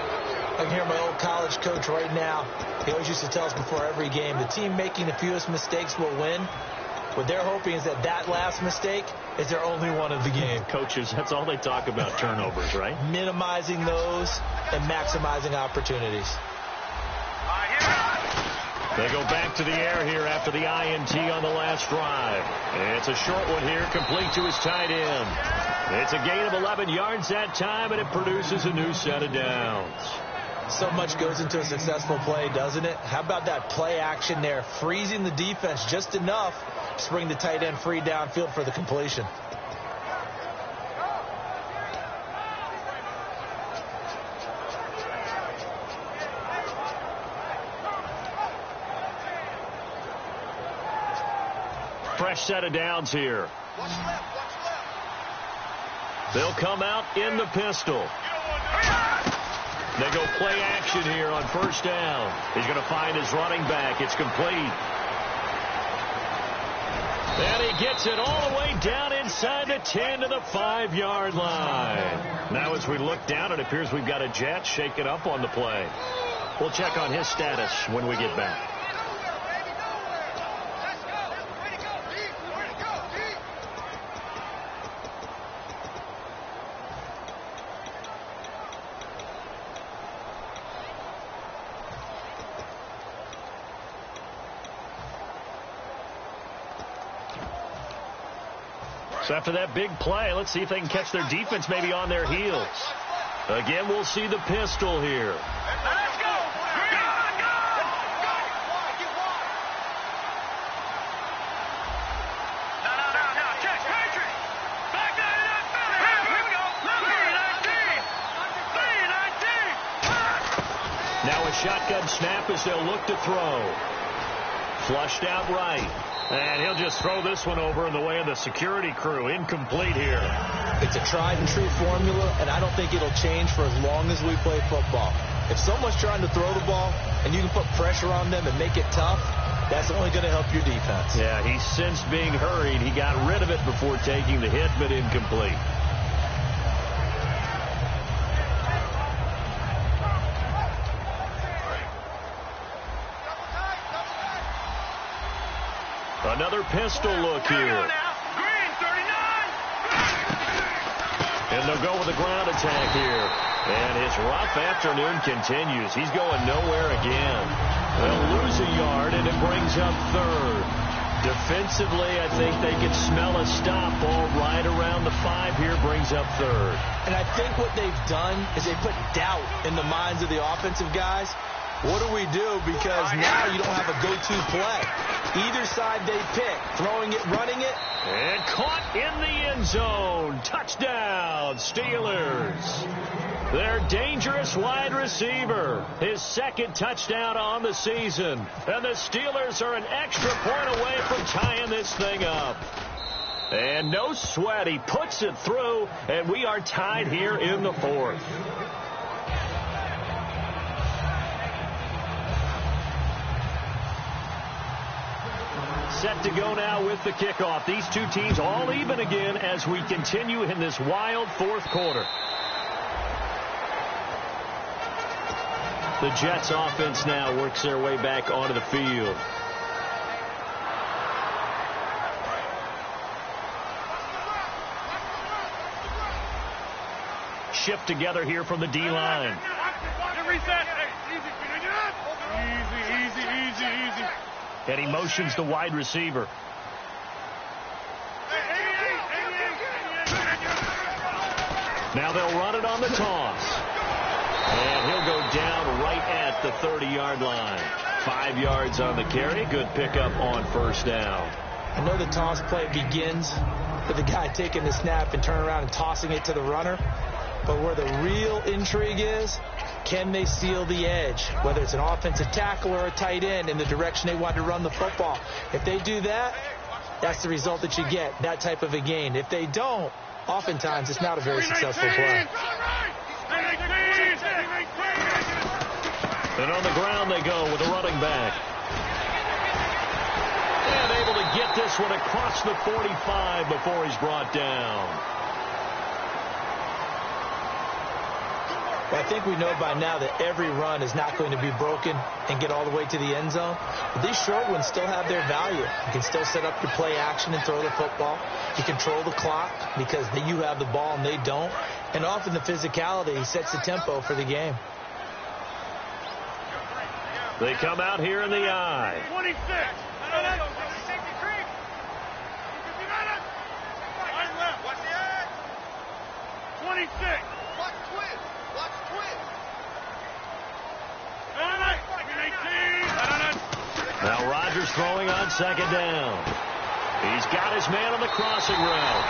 Speaker 4: I can hear my old college coach right now. He always used to tell us before every game, the team making the fewest mistakes will win. What they're hoping is that last mistake is their only one of the game.
Speaker 3: Coaches, that's all they talk about, turnovers, right?
Speaker 4: Minimizing those and maximizing opportunities.
Speaker 3: They go back to the air here after the INT on the last drive. It's a short one here, complete to his tight end. It's a gain of 11 yards that time, and it produces a new set of downs.
Speaker 4: So much goes into a successful play, doesn't it? How about that play action there, freezing the defense just enough to bring the tight end free downfield for the completion.
Speaker 3: Fresh set of downs here. They'll come out in the pistol. They go play action here on first down. He's going to find his running back. It's complete. And he gets it all the way down inside the 10 to the 5-yard line. Now as we look down, it appears we've got a Jet shaken up on the play. We'll check on his status when we get back. So after that big play, let's see if they can catch their defense maybe on their heels. Again, we'll see the pistol here.
Speaker 5: Let's go! Go! No. Check, Patrick! Back down to that Philly! Here we go! 3-19!
Speaker 3: Now a shotgun snap as they'll look to throw. Flushed out right. And he'll just throw this one over in the way of the security crew. Incomplete here.
Speaker 4: It's a tried and true formula, and I don't think it'll change for as long as we play football. If someone's trying to throw the ball and you can put pressure on them and make it tough, that's only going to help your defense.
Speaker 3: Yeah, he sensed being hurried. He got rid of it before taking the hit, but incomplete. Another pistol look here.
Speaker 5: Green, 39!
Speaker 3: And they'll go with a ground attack here. And his rough afternoon continues. He's going nowhere again. They'll lose a yard, and it brings up third. Defensively, I think they can smell a stop ball right around the 5 here, brings up third.
Speaker 4: And I think what they've done is they put doubt in the minds of the offensive guys. What do we do? Because now you don't have a go-to play. Either side they pick, throwing it, running it.
Speaker 3: And caught in the end zone. Touchdown, Steelers. Their dangerous wide receiver. His second touchdown on the season. And the Steelers are an extra point away from tying this thing up. And no sweat. He puts it through, and we are tied here in the fourth. Set to go now with the kickoff. These two teams all even again as we continue in this wild fourth quarter. The Jets offense now works their way back onto the field. Shift together here from the D-line.
Speaker 5: Easy.
Speaker 3: And he motions the wide receiver. Now they'll run it on the toss. And he'll go down right at the 30-yard line. 5 yards on the carry. Good pickup on first down.
Speaker 4: I know the toss play begins with the guy taking the snap and turning around and tossing it to the runner. But where the real intrigue is, can they seal the edge, whether it's an offensive tackle or a tight end, in the direction they want to run the football? If they do that, that's the result that you get, that type of a gain. If they don't, oftentimes it's not a very successful play.
Speaker 3: And on the ground they go with a running back. And able to get this one across the 45 before he's brought down.
Speaker 4: Well, I think we know by now that every run is not going to be broken and get all the way to the end zone. But these short ones still have their value. You can still set up your play action and throw the football. You control the clock because you have the ball and they don't. And often the physicality sets the tempo for the game.
Speaker 3: They come out here in the I.
Speaker 5: 26. 26.
Speaker 3: Now Rodgers throwing on second down. He's got his man on the crossing route.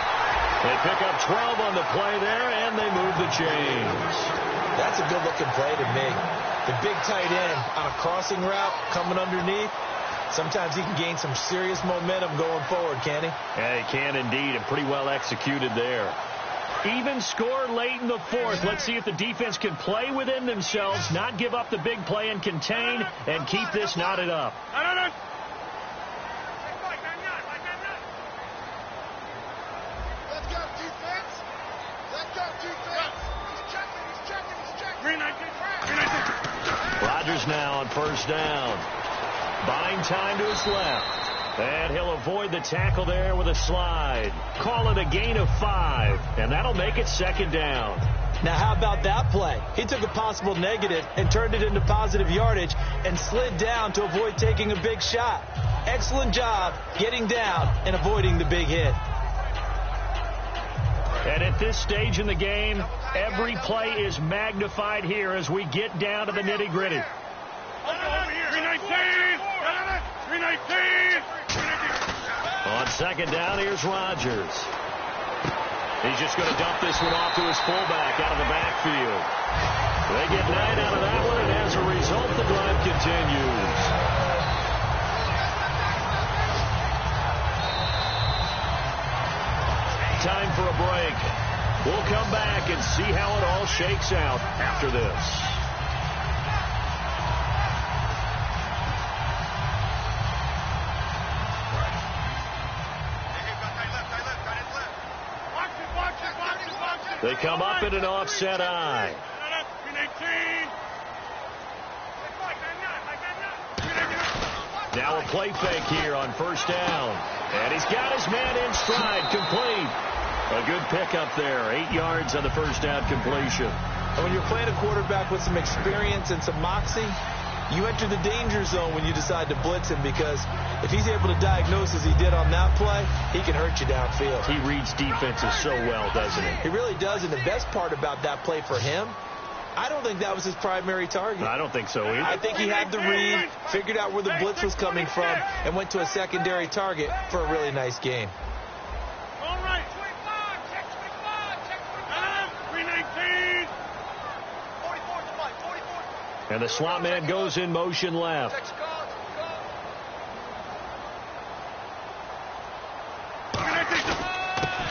Speaker 3: They pick up 12 on the play there, and they move the chains.
Speaker 4: That's a good-looking play to me. The big tight end on a crossing route coming underneath. Sometimes he can gain some serious momentum going forward, can he?
Speaker 3: Yeah, he can indeed, and pretty well executed there. Even score late in the fourth. Let's see if the defense can play within themselves, not give up the big play and contain, and keep this knotted up.
Speaker 5: Let's go, defense. He's checking.
Speaker 3: Rodgers now on first down. Buying time to his left. And he'll avoid the tackle there with a slide. Call it a gain of 5, and that'll make it second down.
Speaker 4: Now, how about that play? He took a possible negative and turned it into positive yardage and slid down to avoid taking a big shot. Excellent job getting down and avoiding the big hit.
Speaker 3: And at this stage in the game, every play is magnified here as we get down to the nitty-gritty.
Speaker 5: 319.
Speaker 3: On second down, here's Rodgers. He's just going to dump this one off to his fullback out of the backfield. They get 9 out of that one, and as a result, the drive continues. Time for a break. We'll come back and see how it all shakes out after this. They come up in an offset I. Now a play fake here on first down. And he's got his man in stride, complete. A good pickup there, 8 yards on the first down completion.
Speaker 4: And when you're playing a quarterback with some experience and some moxie, you enter the danger zone when you decide to blitz him, because if he's able to diagnose as he did on that play, he can hurt you downfield.
Speaker 3: He reads defenses so well, doesn't he?
Speaker 4: He really does, and the best part about that play for him, I don't think that was his primary target.
Speaker 3: I don't think so either.
Speaker 4: I think he had the read, figured out where the blitz was coming from, and went to a secondary target for a really nice game.
Speaker 5: All right. 319. 44.
Speaker 3: And the slot man goes in motion left.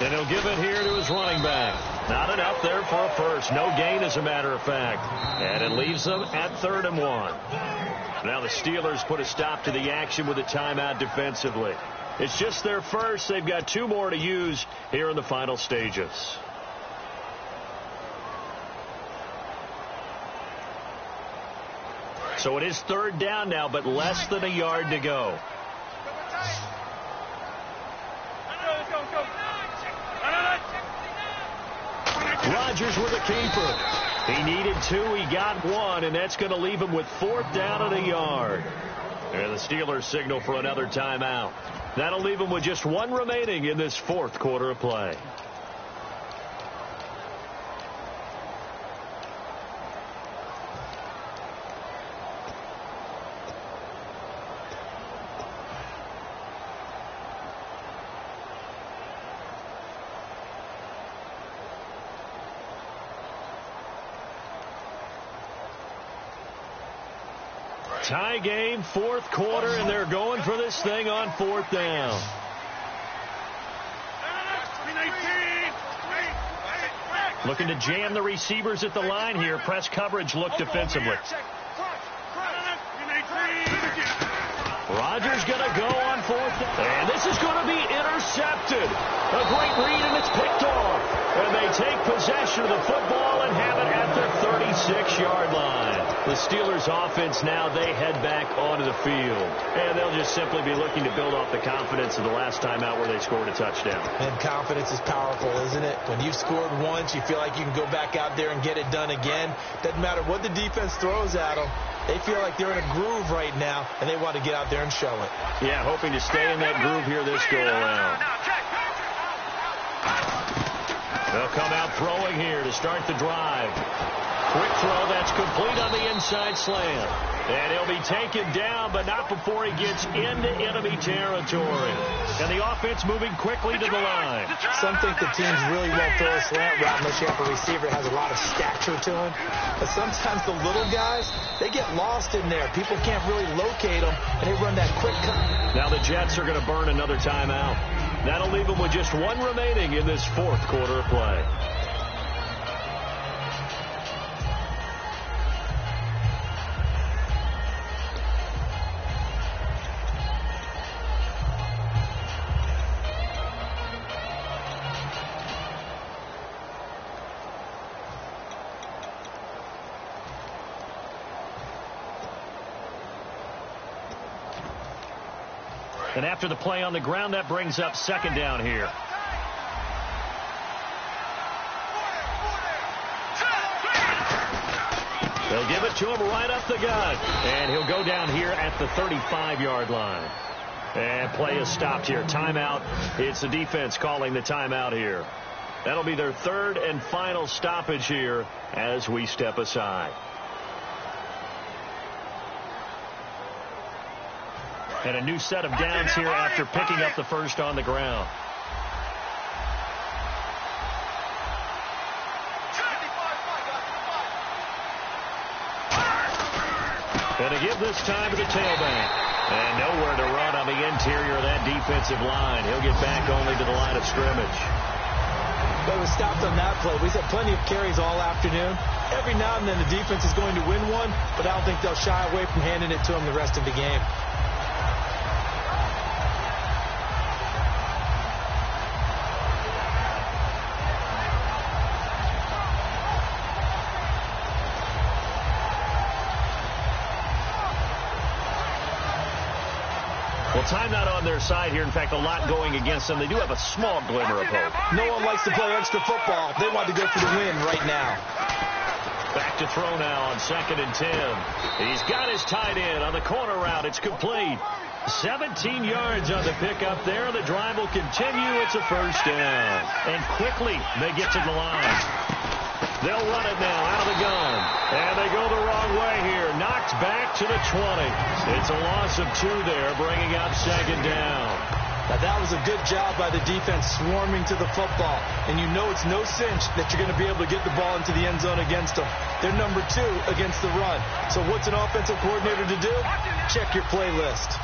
Speaker 3: And he'll give it here to his running back. Not enough there for a first. No gain, as a matter of fact. And it leaves them at 3rd and 1. Now the Steelers put a stop to the action with a timeout defensively. It's just their first. They've got 2 more to use here in the final stages. So it is third down now, but less than a yard to go. Rodgers with a keeper. He needed 2. He got 1, and that's going to leave him with 4th down and a yard. And the Steelers signal for another timeout. That'll leave him with just 1 remaining in this 4th quarter of play. Tie game, 4th quarter, and they're going for this thing on 4th down. Looking to jam the receivers at the line here. Press coverage look defensively. Rodgers going to go on 4th down. And this is going to be intercepted. A great read, and it's picked off. And they take possession of the football and have it at their 36-yard line. The Steelers offense now, they head back onto the field. And they'll just simply be looking to build off the confidence of the last time out where they scored a touchdown.
Speaker 4: And confidence is powerful, isn't it? When you've scored once, you feel like you can go back out there and get it done again. Doesn't matter what the defense throws at them. They feel like they're in a groove right now, and they want to get out there and show it.
Speaker 3: Yeah, hoping to stay in that groove here this go-around. They'll come out throwing here to start the drive. Quick throw that's complete on the inside slant. And he'll be taken down, but not before he gets into enemy territory. And the offense moving quickly to the line.
Speaker 4: Some think the teams really won't throw a slant route unless you have a receiver that has a lot of stature to him. But sometimes the little guys, they get lost in there. People can't really locate them, and they run that quick cut.
Speaker 3: Now the Jets are going to burn another timeout. That'll leave them with just 1 remaining in this 4th quarter of play. And after the play on the ground, that brings up 2nd down here. They'll give it to him right up the gut. And he'll go down here at the 35-yard line. And play is stopped here. Timeout. It's the defense calling the timeout here. That'll be their 3rd and final stoppage here as we step aside. And a new set of downs here after picking up the first on the ground. And to give this time to the tailback. And nowhere to run on the interior of that defensive line. He'll get back only to the line of scrimmage.
Speaker 4: But it was stopped on that play. We've had plenty of carries all afternoon. Every now and then the defense is going to win one, but I don't think they'll shy away from handing it to them the rest of the game.
Speaker 3: Well, time not on their side here. In fact, a lot going against them. They do have a small glimmer of hope.
Speaker 4: No one likes to play extra football. They want to go for the win right now.
Speaker 3: Back to throw now on 2nd and 10. He's got his tight end on the corner route. It's complete. 17 yards on the pickup there. The drive will continue. It's a 1st down. And quickly they get to the line. They'll run it now out of the gun. And they go the wrong way here. Knocked back to the 20. It's a loss of 2 there, bringing up 2nd down.
Speaker 4: Now, that was a good job by the defense swarming to the football. And you know it's no cinch that you're going to be able to get the ball into the end zone against them. They're number 2 against the run. So what's an offensive coordinator to do? Check your playlist.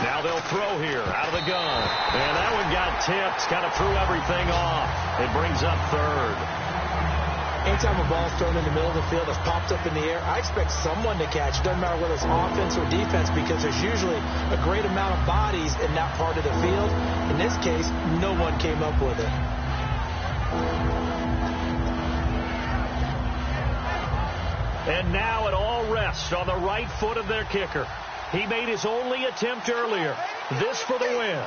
Speaker 3: Now they'll throw here out of the gun. And that one got tipped. Kind of threw everything off. It brings up 3rd.
Speaker 4: Anytime a ball's thrown in the middle of the field that's popped up in the air, I expect someone to catch. It doesn't matter whether it's offense or defense because there's usually a great amount of bodies in that part of the field. In this case, no one came up with it.
Speaker 3: And now it all rests on the right foot of their kicker. He made his only attempt earlier. This for the win.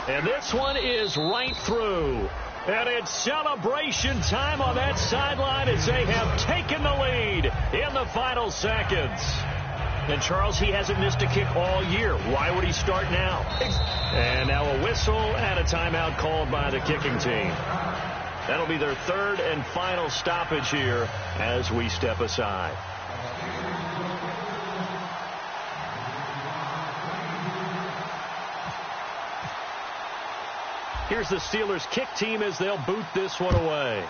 Speaker 3: And this one is right through. And it's celebration time on that sideline as they have taken the lead in the final seconds. And Charles, he hasn't missed a kick all year. Why would he start now? And now a whistle and a timeout called by the kicking team. That'll be their third and final stoppage here as we step aside. Here's the Steelers kick team as they'll boot this one away.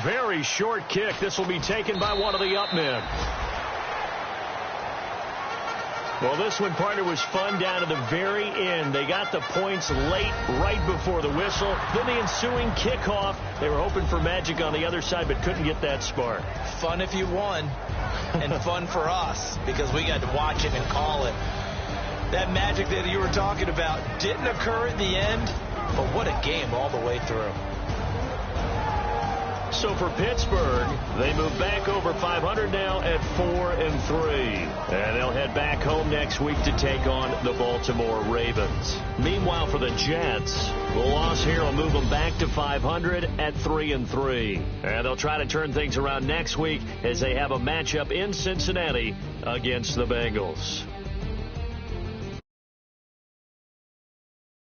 Speaker 3: Very short kick. This will be taken by one of the up men. Well, this one, partner, was fun down to the very end. They got the points late, right before the whistle. Then the ensuing kickoff. They were hoping for magic on the other side, but couldn't get that spark.
Speaker 4: Fun if you won, and fun for us, because we got to watch it and call it. That magic that you were talking about didn't occur at the end, but what a game all the way through.
Speaker 3: So for Pittsburgh, they move back over 500 now at 4-3. And they'll head back home next week to take on the Baltimore Ravens. Meanwhile, for the Jets, the loss here will move them back to 500 at 3-3. And they'll try to turn things around next week as they have a matchup in Cincinnati against the Bengals.